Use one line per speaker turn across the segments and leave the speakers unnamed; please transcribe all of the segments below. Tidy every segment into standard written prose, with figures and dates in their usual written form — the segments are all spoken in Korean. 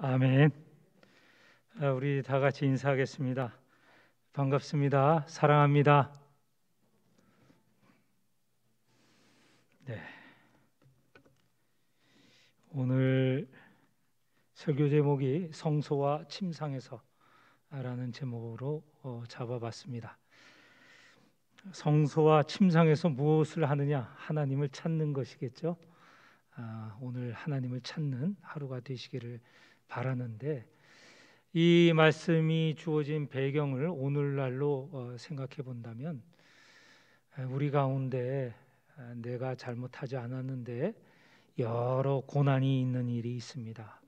아멘. 우리 다 같이 인사하겠습니다. 반갑습니다. 사랑합니다. 네. 오늘 설교 제목이 성소와 침상에서라는 제목으로 잡아봤습니다. 성소와 침상에서 무엇을 하느냐? 하나님을 찾는 것이겠죠. 오늘 하나님을 찾는 하루가 되시기를 바라는데, 이 말씀이 주어진 배경을 오늘날로 생각해 본다면, 우리 가운데 내가 잘못하지 않았는데 여러 고난이 있는 일이 있습니다.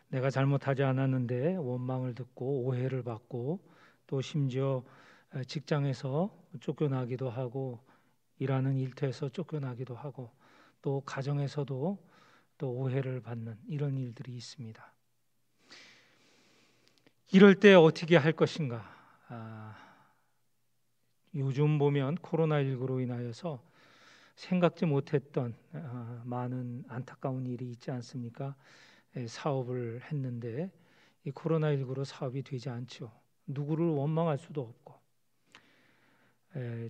내가 잘못하지 않았는데 원망을 듣고 오해를 받고, 또 심지어 직장에서 쫓겨나기도 하고, 일하는 일터에서 쫓겨나기도 하고, 또 가정에서도 또 오해를 받는 이런 일들이 있습니다. 이럴 때 어떻게 할 것인가? 요즘 보면 코로나19로 인하여서 생각지 못했던 많은 안타까운 일이 있지 않습니까? 사업을 했는데 이 코로나19로 사업이 되지 않죠. 누구를 원망할 수도 없고,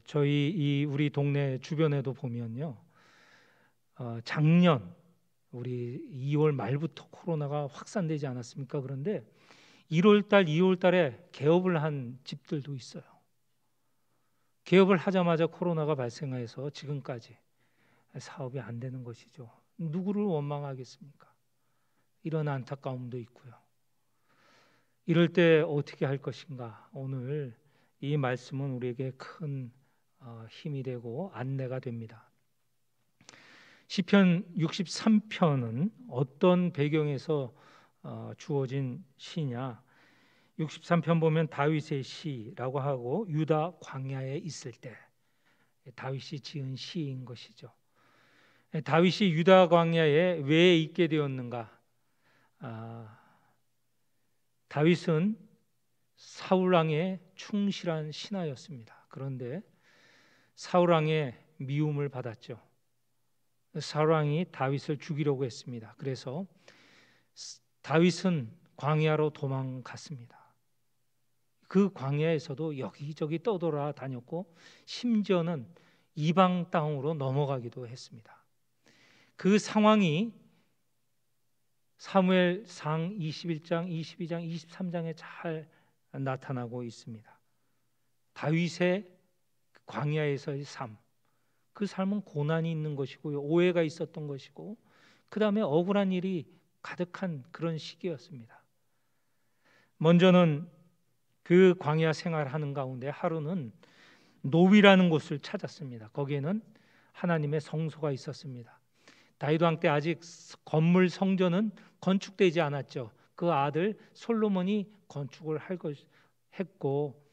저희 우리 동네 주변에도 보면요, 작년 우리 2월 말부터 코로나가 확산되지 않았습니까? 그런데 1월달, 2월달에 개업을 한 집들도 있어요. 개업을 하자마자 코로나가 발생해서 지금까지 사업이 안 되는 것이죠. 누구를 원망하겠습니까? 이런 안타까움도 있고요. 이럴 때 어떻게 할 것인가? 오늘 이 말씀은 우리에게 큰 힘이 되고 안내가 됩니다. 시편 63편은 어떤 배경에서 주어진 시냐? 63편 보면 다윗의 시라고 하고, 유다 광야에 있을 때 다윗이 지은 시인 것이죠. 다윗이 유다 광야에 왜 있게 되었는가? 다윗은 사울 왕의 충실한 신하였습니다. 그런데 사울 왕의 미움을 받았죠. 사울 왕이 다윗을 죽이려고 했습니다. 그래서 다윗은 광야로 도망갔습니다. 그 광야에서도 여기저기 떠돌아다녔고, 심지어는 이방 땅으로 넘어가기도 했습니다. 그 상황이 사무엘상 21장, 22장, 23장에 잘 나타나고 있습니다. 다윗의 광야에서의 삶, 그 삶은 고난이 있는 것이고요, 오해가 있었던 것이고, 그 다음에 억울한 일이 가득한 그런 시기였습니다. 먼저는 그 광야 생활하는 가운데 하루는 노비라는 곳을 찾았습니다. 거기에는 하나님의 성소가 있었습니다. 다윗 왕 때 아직 건물 성전은 건축되지 않았죠. 그 아들 솔로몬이 건축을 했고,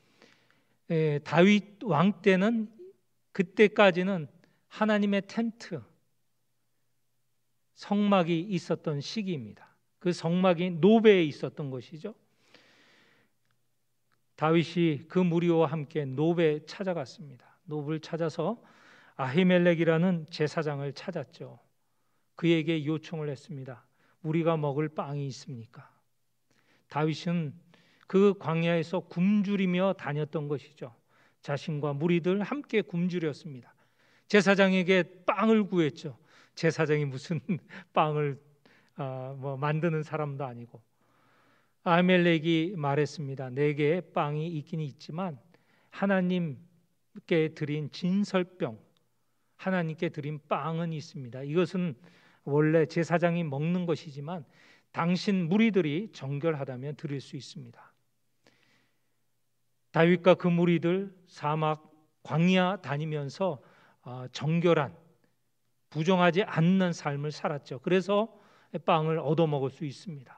다윗 왕 때는 그때까지는 하나님의 텐트, 성막이 있었던 시기입니다. 그 성막이 노베에 있었던 것이죠. 다윗이 그 무리와 함께 노베에 찾아갔습니다. 노베를 찾아서 아히멜렉이라는 제사장을 찾았죠. 그에게 요청을 했습니다. 우리가 먹을 빵이 있습니까? 다윗은 그 광야에서 굶주리며 다녔던 것이죠. 자신과 무리들 함께 굶주렸습니다. 제사장에게 빵을 구했죠. 제사장이 무슨 빵을 만드는 사람도 아니고. 아히멜렉이 말했습니다. 내게 빵이 있긴 있지만 하나님께 드린 진설병, 하나님께 드린 빵은 있습니다. 이것은 원래 제사장이 먹는 것이지만 당신 무리들이 정결하다면 드릴 수 있습니다. 다윗과 그 무리들 사막 광야 다니면서 정결한, 부정하지 않는 삶을 살았죠. 그래서 빵을 얻어먹을 수 있습니다.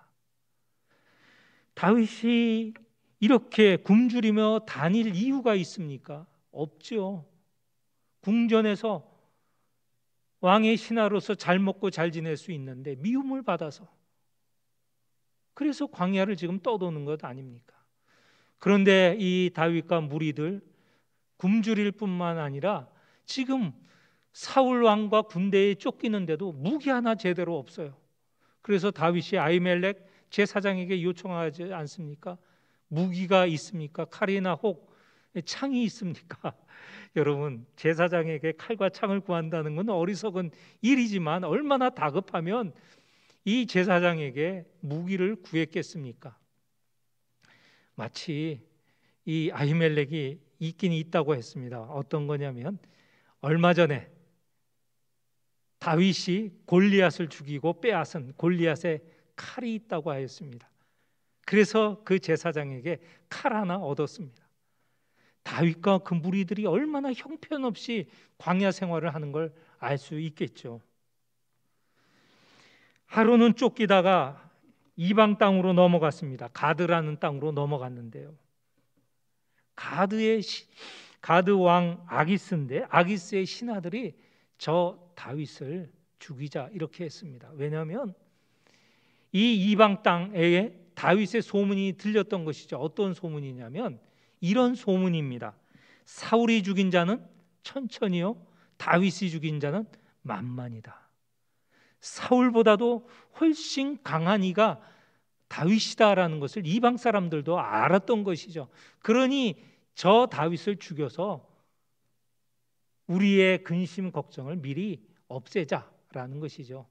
다윗이 이렇게 굶주리며 다닐 이유가 있습니까? 없죠. 궁전에서 왕의 신하로서 잘 먹고 잘 지낼 수 있는데 미움을 받아서, 그래서 광야를 지금 떠도는 것 아닙니까? 그런데 이 다윗과 무리들 굶주릴 뿐만 아니라 지금 사울 왕과 군대에 쫓기는데도 무기 하나 제대로 없어요. 그래서 다윗이 아히멜렉 제사장에게 요청하지 않습니까? 무기가 있습니까? 칼이나 혹 창이 있습니까? 여러분, 제사장에게 칼과 창을 구한다는 건 어리석은 일이지만 얼마나 다급하면 이 제사장에게 무기를 구했겠습니까? 마치 이 아히멜렉이 있긴 있다고 했습니다. 어떤 거냐면 얼마 전에 다윗이 골리앗을 죽이고 빼앗은 골리앗의 칼이 있다고 하였습니다. 그래서 그 제사장에게 칼 하나 얻었습니다. 다윗과 그 무리들이 얼마나 형편없이 광야 생활을 하는 걸 알 수 있겠죠. 하루는 쫓기다가 이방 땅으로 넘어갔습니다. 가드라는 땅으로 넘어갔는데요. 가드 왕 아기스인데 아기스의 신하들이 저 다윗을 죽이자 이렇게 했습니다. 왜냐하면 이 이방 땅에 다윗의 소문이 들렸던 것이죠. 어떤 소문이냐면 이런 소문입니다. 사울이 죽인 자는 천천히요, 다윗이 죽인 자는 만만이다. 사울보다도 훨씬 강한 이가 다윗이다라는 것을 이방 사람들도 알았던 것이죠. 그러니 저 다윗을 죽여서 우리의 근심 걱정을 미리 없애자라는 것이죠.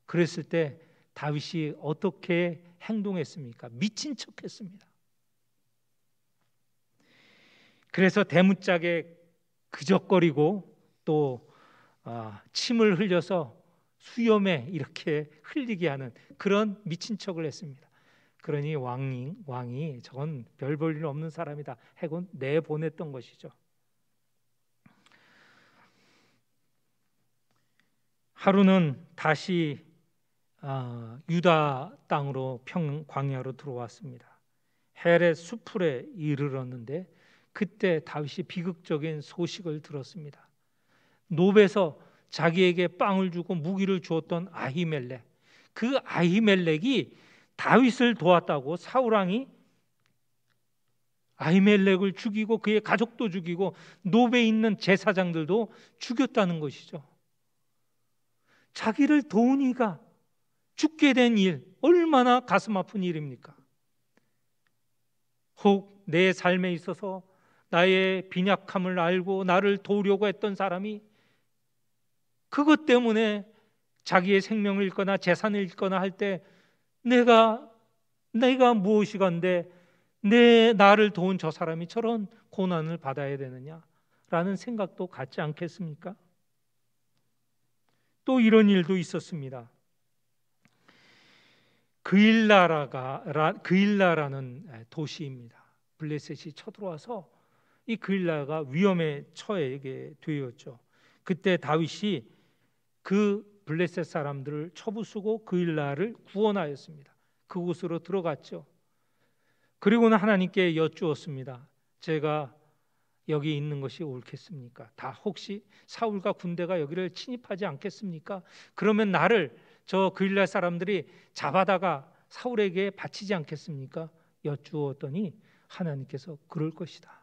그랬을 때 다윗이 어떻게 행동했습니까? 미친 척했습니다. 그래서 대문짝에 그적거리고 또 침을 흘려서 수염에 이렇게 흘리게 하는 그런 미친 척을 했습니다. 그러니 왕이 저건 별 볼 일 없는 사람이다 하고 내보냈던 것이죠. 하루는 다시 유다 땅으로 광야로 들어왔습니다. 헤렛 수풀에 이르렀는데 그때 다윗이 비극적인 소식을 들었습니다. 노베에서 자기에게 빵을 주고 무기를 주었던 아히멜렉, 그 아히멜렉이 다윗을 도왔다고 사울왕이 아히멜렉을 죽이고 그의 가족도 죽이고 노베에 있는 제사장들도 죽였다는 것이죠. 자기를 도운 이가 죽게 된 일, 얼마나 가슴 아픈 일입니까? 혹 내 삶에 있어서 나의 빈약함을 알고 나를 도우려고 했던 사람이 그것 때문에 자기의 생명을 잃거나 재산을 잃거나 할 때 내가 무엇이건데 나를 도운 저 사람이 저런 고난을 받아야 되느냐라는 생각도 갖지 않겠습니까? 또 이런 일도 있었습니다. 그일라라는 도시입니다. 블레셋이 쳐들어와서 이 그일라가 위험에 처하게 되었죠. 그때 다윗이 그 블레셋 사람들을 쳐부수고 그일라를 구원하였습니다. 그곳으로 들어갔죠. 그리고는 하나님께 여쭈었습니다. 제가 여기 있는 것이 옳겠습니까? 다 혹시 사울과 군대가 여기를 침입하지 않겠습니까? 그러면 나를 저 그일라 사람들이 잡아다가 사울에게 바치지 않겠습니까? 여쭈었더니 하나님께서 그럴 것이다.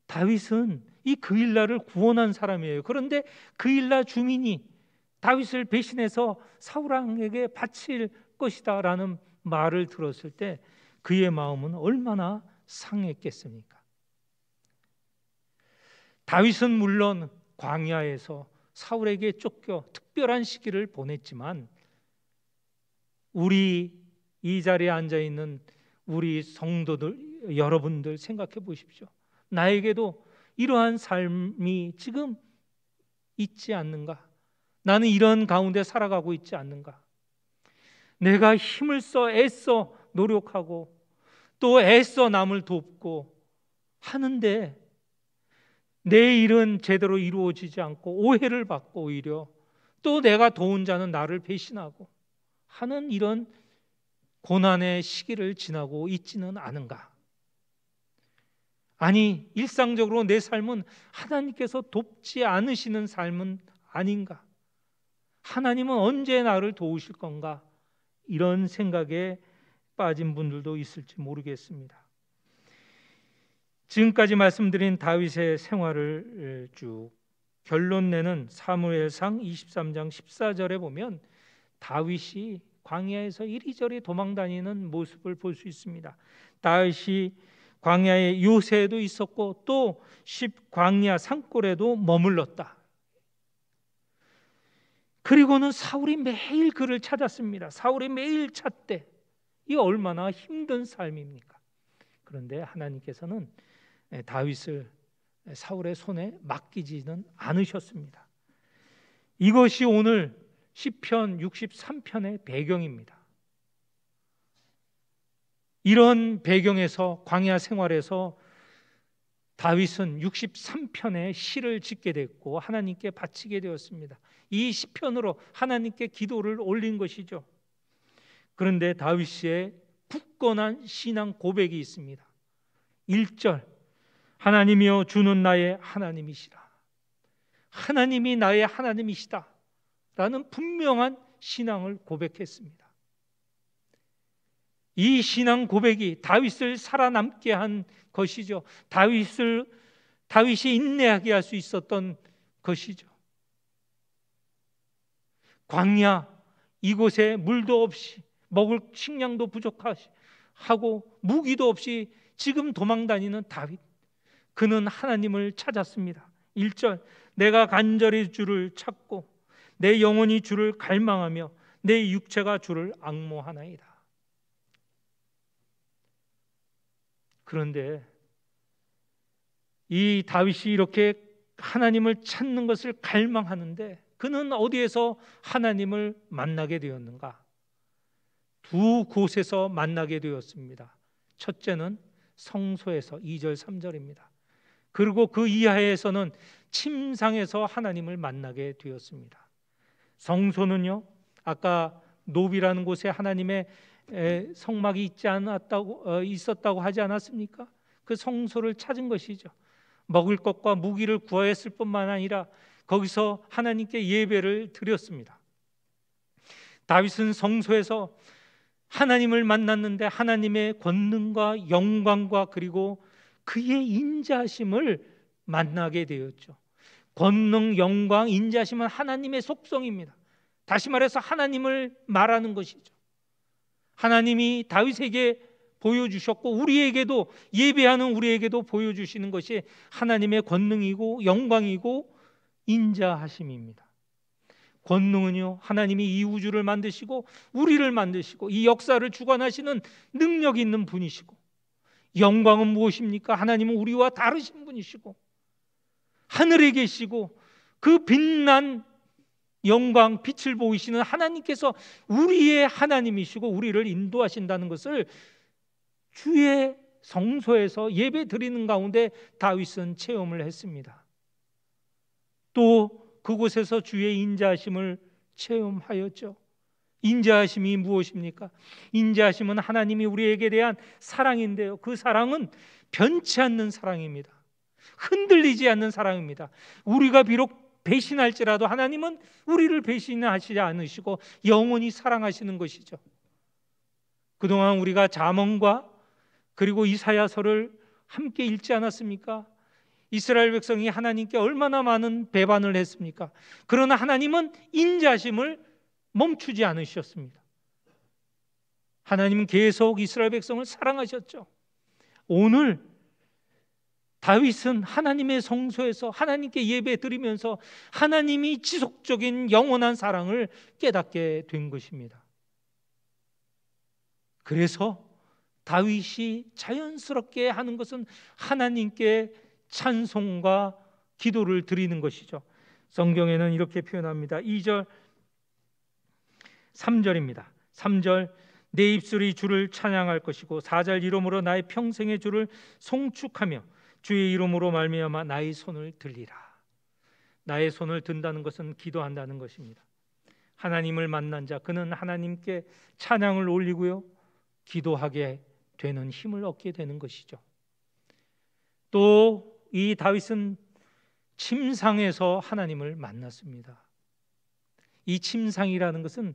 다윗은 이 그일라를 구원한 사람이에요. 그런데 그일라 주민이 다윗을 배신해서 사울왕에게 바칠 것이다 라는 말을 들었을 때 그의 마음은 얼마나 상했겠습니까? 다윗은 물론 광야에서 사울에게 쫓겨 특별한 시기를 보냈지만 우리 이 자리에 앉아있는 우리 성도들 여러분들 생각해 보십시오. 나에게도 이러한 삶이 지금 있지 않는가? 나는 이런 가운데 살아가고 있지 않는가? 내가 힘을 써 애써 노력하고 또 애써 남을 돕고 하는데 내 일은 제대로 이루어지지 않고 오해를 받고 오히려 또 내가 도운 자는 나를 배신하고 하는 이런 고난의 시기를 지나고 있지는 않은가? 아니, 일상적으로 내 삶은 하나님께서 돕지 않으시는 삶은 아닌가? 하나님은 언제 나를 도우실 건가? 이런 생각에 빠진 분들도 있을지 모르겠습니다. 지금까지 말씀드린 다윗의 생활을 쭉 결론 내는 사무엘상 23장 14절에 보면 다윗이 광야에서 이리저리 도망다니는 모습을 볼 수 있습니다. 다윗이 광야에 요새에도 있었고 또 광야 산골에도 머물렀다. 그리고는 사울이 매일 그를 찾았습니다. 사울이 매일 찾되 이 얼마나 힘든 삶입니까? 그런데 하나님께서는 다윗을 사울의 손에 맡기지는 않으셨습니다. 이것이 오늘 시편 63편의 배경입니다. 이런 배경에서 광야 생활에서 다윗은 63편의 시를 짓게 됐고 하나님께 바치게 되었습니다. 이 시편으로 하나님께 기도를 올린 것이죠. 그런데 다윗의 굳건한 신앙 고백이 있습니다. 1절, 하나님이여 주는 나의 하나님이시라. 하나님이 나의 하나님이시다 라는 분명한 신앙을 고백했습니다. 이 신앙 고백이 다윗을 살아남게 한 것이죠. 다윗이 인내하게 할 수 있었던 것이죠. 광야 이곳에 물도 없이 먹을 식량도 부족하고 무기도 없이 지금 도망다니는 다윗, 그는 하나님을 찾았습니다. 1절, 내가 간절히 주를 찾고 내 영혼이 주를 갈망하며 내 육체가 주를 앙모하나이다. 그런데 이 다윗이 이렇게 하나님을 찾는 것을 갈망하는데 그는 어디에서 하나님을 만나게 되었는가? 두 곳에서 만나게 되었습니다. 첫째는 성소에서 2절 3절입니다. 그리고 그 이하에서는 침상에서 하나님을 만나게 되었습니다. 성소는요, 아까 노비라는 곳에 하나님의 성막이 있었다고 하지 않았습니까? 그 성소를 찾은 것이죠. 먹을 것과 무기를 구하였을 뿐만 아니라 거기서 하나님께 예배를 드렸습니다. 다윗은 성소에서 하나님을 만났는데 하나님의 권능과 영광과 그리고 그의 인자하심을 만나게 되었죠. 권능, 영광, 인자하심은 하나님의 속성입니다. 다시 말해서 하나님을 말하는 것이죠. 하나님이 다윗에게 보여주셨고 우리에게도, 예배하는 우리에게도 보여주시는 것이 하나님의 권능이고 영광이고 인자하심입니다. 권능은요, 하나님이 이 우주를 만드시고 우리를 만드시고 이 역사를 주관하시는 능력 있는 분이시고, 영광은 무엇입니까? 하나님은 우리와 다르신 분이시고 하늘에 계시고 그 빛난 영광, 빛을 보이시는 하나님께서 우리의 하나님이시고 우리를 인도하신다는 것을 주의 성소에서 예배 드리는 가운데 다윗은 체험을 했습니다. 또 그곳에서 주의 인자하심을 체험하였죠. 인자하심이 무엇입니까? 인자하심은 하나님이 우리에게 대한 사랑인데요, 그 사랑은 변치 않는 사랑입니다. 흔들리지 않는 사랑입니다. 우리가 비록 배신할지라도 하나님은 우리를 배신하시지 않으시고 영원히 사랑하시는 것이죠. 그동안 우리가 잠언과 그리고 이사야서를 함께 읽지 않았습니까? 이스라엘 백성이 하나님께 얼마나 많은 배반을 했습니까? 그러나 하나님은 인자심을 멈추지 않으셨습니다. 하나님은 계속 이스라엘 백성을 사랑하셨죠. 오늘 다윗은 하나님의 성소에서 하나님께 예배 드리면서 하나님이 지속적인 영원한 사랑을 깨닫게 된 것입니다. 그래서 다윗이 자연스럽게 하는 것은 하나님께 찬송과 기도를 드리는 것이죠. 성경에는 이렇게 표현합니다. 2절 3절입니다. 3절, 내 입술이 주를 찬양할 것이고 4절, 이름으로 나의 평생의 주를 송축하며 주의 이름으로 말미암아 나의 손을 들리라. 나의 손을 든다는 것은 기도한다는 것입니다. 하나님을 만난 자, 그는 하나님께 찬양을 올리고요, 기도하게 되는 힘을 얻게 되는 것이죠. 또 이 다윗은 침상에서 하나님을 만났습니다. 이 침상이라는 것은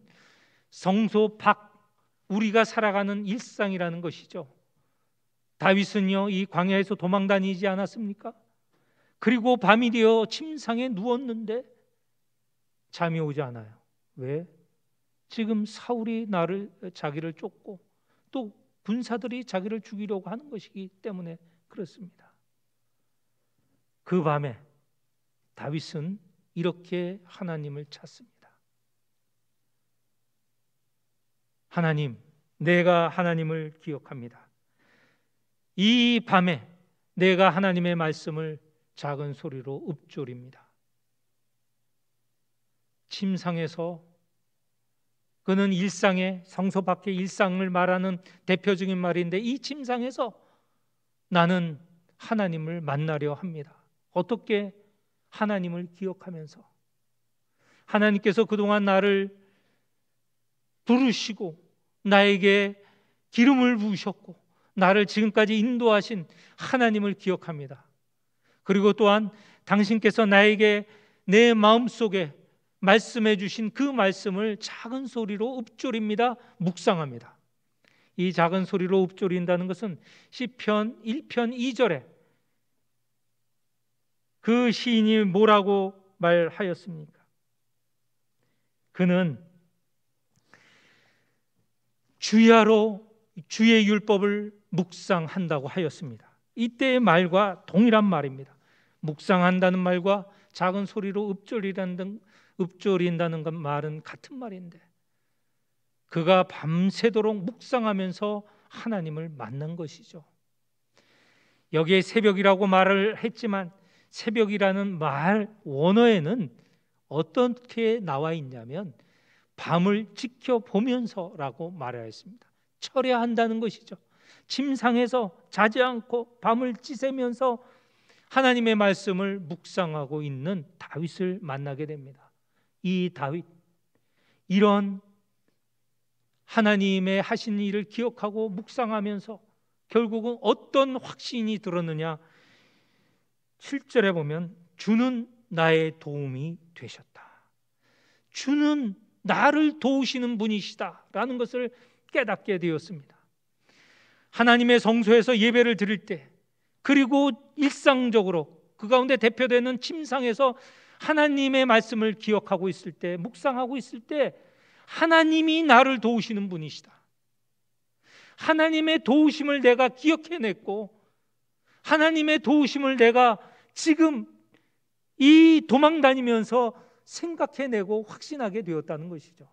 성소 밖, 우리가 살아가는 일상이라는 것이죠. 다윗은요, 이 광야에서 도망다니지 않았습니까? 그리고 밤이 되어 침상에 누웠는데 잠이 오지 않아요. 왜? 지금 사울이 자기를 쫓고 또 군사들이 자기를 죽이려고 하는 것이기 때문에 그렇습니다. 그 밤에 다윗은 이렇게 하나님을 찾습니다. 하나님, 내가 하나님을 기억합니다. 이 밤에 내가 하나님의 말씀을 작은 소리로 읊조립니다. 침상에서 그는 일상의 성소 밖의 일상을 말하는 대표적인 말인데, 이 침상에서 나는 하나님을 만나려 합니다. 어떻게? 하나님을 기억하면서. 하나님께서 그동안 나를 부르시고 나에게 기름을 부으셨고 나를 지금까지 인도하신 하나님을 기억합니다. 그리고 또한 당신께서 나에게 내 마음속에 말씀해 주신 그 말씀을 작은 소리로 읊조립니다. 묵상합니다. 이 작은 소리로 읊조린다는 것은 시편 1편 2절에 그 시인이 뭐라고 말하였습니까? 그는 주야로 주의 율법을 묵상한다고 하였습니다. 이때의 말과 동일한 말입니다. 묵상한다는 말과 작은 소리로 읊조린다는 말은 같은 말인데, 그가 밤새도록 묵상하면서 하나님을 만난 것이죠. 여기에 새벽이라고 말을 했지만 새벽이라는 말 원어에는 어떻게 나와 있냐면 밤을 지켜보면서라고 말하였습니다. 철야한다는 것이죠. 침상에서 자지 않고 밤을 지새면서 하나님의 말씀을 묵상하고 있는 다윗을 만나게 됩니다. 이 다윗, 이런 하나님의 하신 일을 기억하고 묵상하면서 결국은 어떤 확신이 들었느냐? 7절에 보면 주는 나의 도움이 되셨다. 주는 나를 도우시는 분이시다 라는 것을 깨닫게 되었습니다. 하나님의 성소에서 예배를 드릴 때, 그리고 일상적으로 그 가운데 대표되는 침상에서 하나님의 말씀을 기억하고 있을 때, 묵상하고 있을 때 하나님이 나를 도우시는 분이시다. 하나님의 도우심을 내가 기억해냈고 하나님의 도우심을 내가 지금 이 도망다니면서 생각해내고 확신하게 되었다는 것이죠.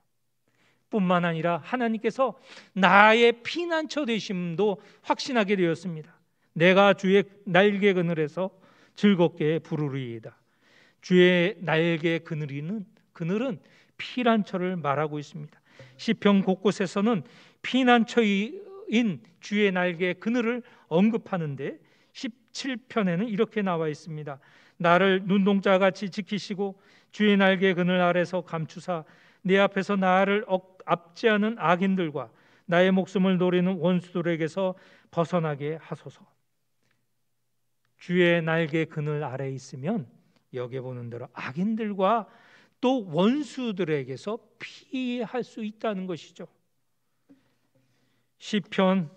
뿐만 아니라 하나님께서 나의 피난처 되심도 확신하게 되었습니다. 내가 주의 날개 그늘에서 즐겁게 부르리이다. 주의 날개 그늘은 피난처를 말하고 있습니다. 시편 곳곳에서는 피난처인 주의 날개 그늘을 언급하는데 17편에는 이렇게 나와 있습니다. 나를 눈동자같이 지키시고 주의 날개 그늘 아래서 감추사 내 앞에서 나를 압제하는 악인들과 나의 목숨을 노리는 원수들에게서 벗어나게 하소서. 주의 날개 그늘 아래 있으면 여기 보는 대로 악인들과 또 원수들에게서 피할 수 있다는 것이죠. 시편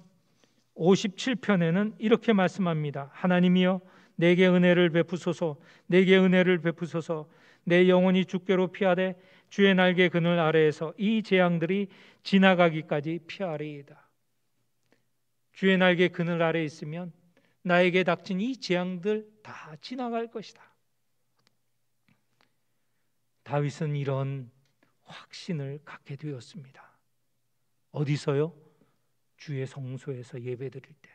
57편에는 이렇게 말씀합니다. 하나님이여 내게 은혜를 베푸소서, 내게 은혜를 베푸소서. 내 영혼이 주께로 피하되 주의 날개 그늘 아래에서 이 재앙들이 지나가기까지 피하리이다. 주의 날개 그늘 아래에 있으면 나에게 닥친 이 재앙들 다 지나갈 것이다. 다윗은 이런 확신을 갖게 되었습니다. 어디서요? 주의 성소에서 예배드릴 때,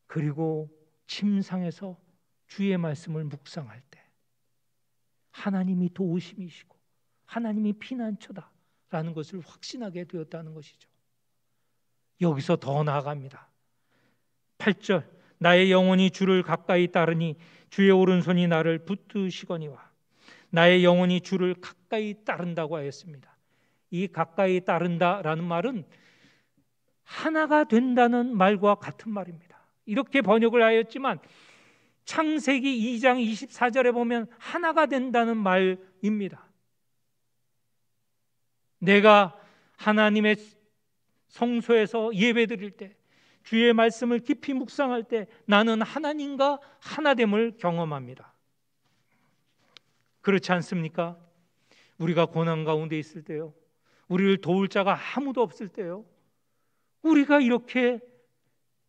그리고 침상에서 주의 말씀을 묵상할 때 하나님이 도우심이시고 하나님이 피난처다라는 것을 확신하게 되었다는 것이죠. 여기서 더 나아갑니다. 8절 나의 영혼이 주를 가까이 따르니 주의 오른손이 나를 붙드시거니와. 나의 영혼이 주를 가까이 따른다고 하였습니다. 이 가까이 따른다라는 말은 하나가 된다는 말과 같은 말입니다. 이렇게 번역을 하였지만 창세기 2장 24절에 보면 하나가 된다는 말입니다. 내가 하나님의 성소에서 예배드릴 때, 주의 말씀을 깊이 묵상할 때 나는 하나님과 하나됨을 경험합니다. 그렇지 않습니까? 우리가 고난 가운데 있을 때요, 우리를 도울 자가 아무도 없을 때요, 우리가 이렇게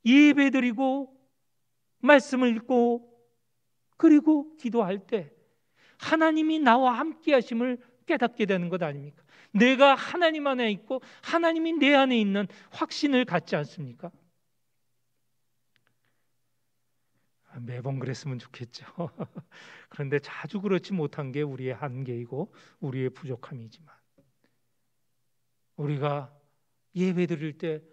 예배드리고 말씀을 읽고 그리고 기도할 때 하나님이 나와 함께 하심을 깨닫게 되는 것 아닙니까? 내가 하나님 안에 있고 하나님이 내 안에 있는 확신을 갖지 않습니까? 매번 그랬으면 좋겠죠. 그런데 자주 그렇지 못한 게 우리의 한계이고 우리의 부족함이지만, 우리가 예배 드릴 때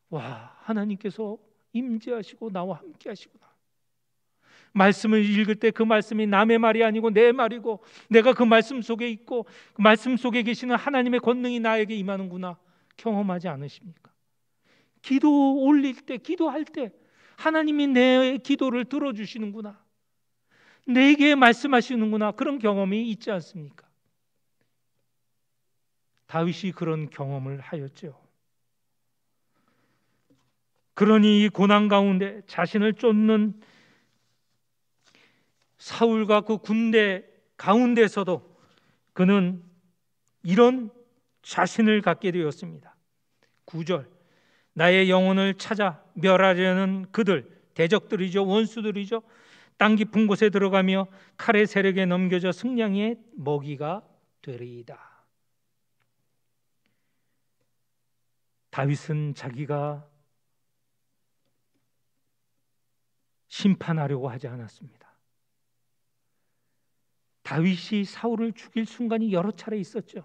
와, 하나님께서 임재하시고 나와 함께 하시구나. 말씀을 읽을 때 그 말씀이 남의 말이 아니고 내 말이고 내가 그 말씀 속에 있고 그 말씀 속에 계시는 하나님의 권능이 나에게 임하는구나 경험하지 않으십니까? 기도 올릴 때, 기도할 때 하나님이 내 기도를 들어주시는구나, 내게 말씀하시는구나, 그런 경험이 있지 않습니까? 다윗이 그런 경험을 하였죠. 그러니 이 고난 가운데 자신을 쫓는 사울과 그 군대 가운데서도 그는 이런 자신을 갖게 되었습니다. 9절, 나의 영혼을 찾아 멸하려는 그들, 대적들이죠, 원수들이죠, 땅 깊은 곳에 들어가며 칼의 세력에 넘겨져 승냥이의 먹이가 되리이다. 다윗은 자기가 심판하려고 하지 않았습니다. 다윗이 사울을 죽일 순간이 여러 차례 있었죠.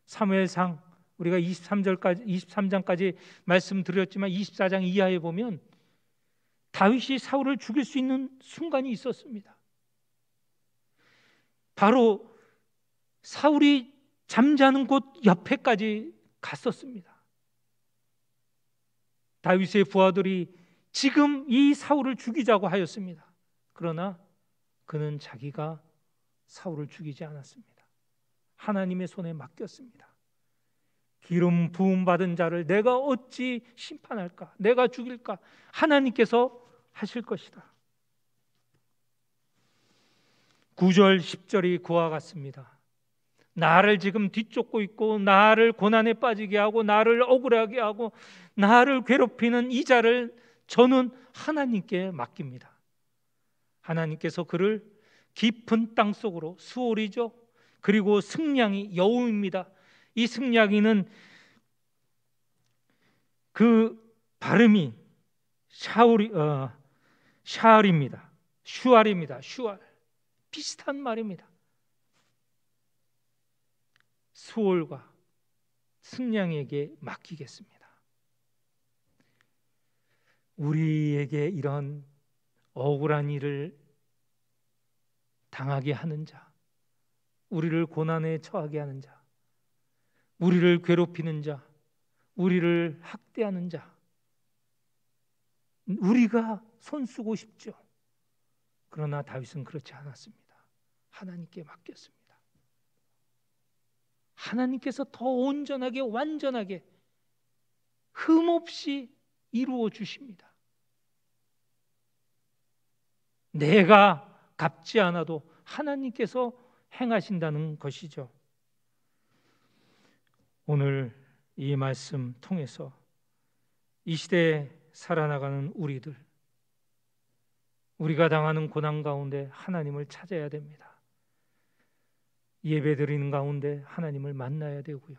사무엘상 우리가 23장까지 말씀드렸지만 24장 이하에 보면 다윗이 사울을 죽일 수 있는 순간이 있었습니다. 바로 사울이 잠자는 곳 옆에까지 갔었습니다. 다윗의 부하들이 지금 이 사울을 죽이자고 하였습니다. 그러나 그는 자기가 사울을 죽이지 않았습니다. 하나님의 손에 맡겼습니다. 기름 부음 받은 자를 내가 어찌 심판할까? 내가 죽일까? 하나님께서 하실 것이다. 9절 10절이 그와 같습니다. 나를 지금 뒤쫓고 있고 나를 고난에 빠지게 하고 나를 억울하게 하고 나를 괴롭히는 이 자를 저는 하나님께 맡깁니다. 하나님께서 그를 깊은 땅 속으로, 수월이죠, 그리고 승냥이, 여우입니다. 이 승냥이는 그 발음이 샤알입니다. 슈알입니다. 슈알, 비슷한 말입니다. 수월과 승냥이에게 맡기겠습니다. 우리에게 이런 억울한 일을 당하게 하는 자, 우리를 고난에 처하게 하는 자, 우리를 괴롭히는 자, 우리를 학대하는 자, 우리가 손쓰고 싶죠. 그러나 다윗은 그렇지 않았습니다. 하나님께 맡겼습니다. 하나님께서 더 온전하게, 완전하게, 흠없이 이루어 주십니다. 내가 갚지 않아도 하나님께서 행하신다는 것이죠. 오늘 이 말씀 통해서 이 시대에 살아나가는 우리들, 우리가 당하는 고난 가운데 하나님을 찾아야 됩니다. 예배드리는 가운데 하나님을 만나야 되고요,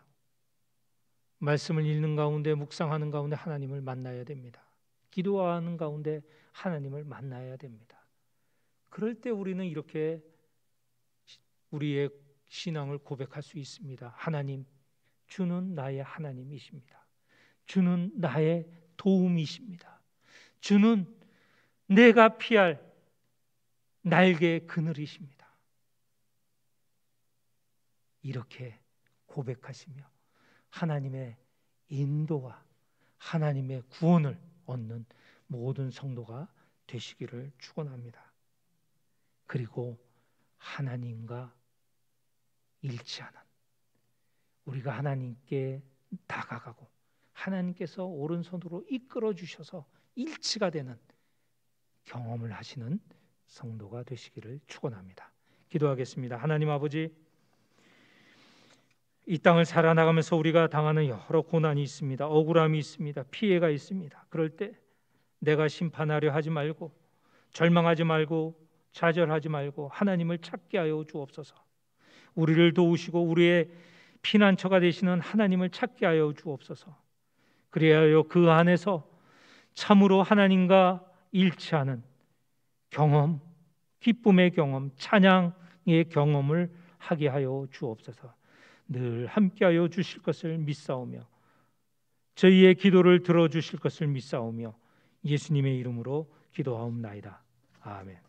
말씀을 읽는 가운데, 묵상하는 가운데 하나님을 만나야 됩니다. 기도하는 가운데 하나님을 만나야 됩니다. 그럴 때 우리는 이렇게 우리의 신앙을 고백할 수 있습니다. 하나님, 주는 나의 하나님이십니다. 주는 나의 도움이십니다. 주는 내가 피할 날개의 그늘이십니다. 이렇게 고백하시며 하나님의 인도와 하나님의 구원을 얻는 모든 성도가 되시기를 축원합니다. 그리고 하나님과 일치하는, 우리가 하나님께 다가가고 하나님께서 오른손으로 이끌어 주셔서 일치가 되는 경험을 하시는 성도가 되시기를 축원합니다. 기도하겠습니다. 하나님 아버지, 이 땅을 살아나가면서 우리가 당하는 여러 고난이 있습니다. 억울함이 있습니다. 피해가 있습니다. 그럴 때 내가 심판하려 하지 말고, 절망하지 말고, 좌절하지 말고 하나님을 찾게 하여 주옵소서. 우리를 도우시고 우리의 피난처가 되시는 하나님을 찾게 하여 주옵소서. 그래야 그 안에서 참으로 하나님과 일치하는 경험, 기쁨의 경험, 찬양의 경험을 하게 하여 주옵소서. 늘 함께하여 주실 것을 믿사오며 저희의 기도를 들어주실 것을 믿사오며 예수님의 이름으로 기도하옵나이다. 아멘.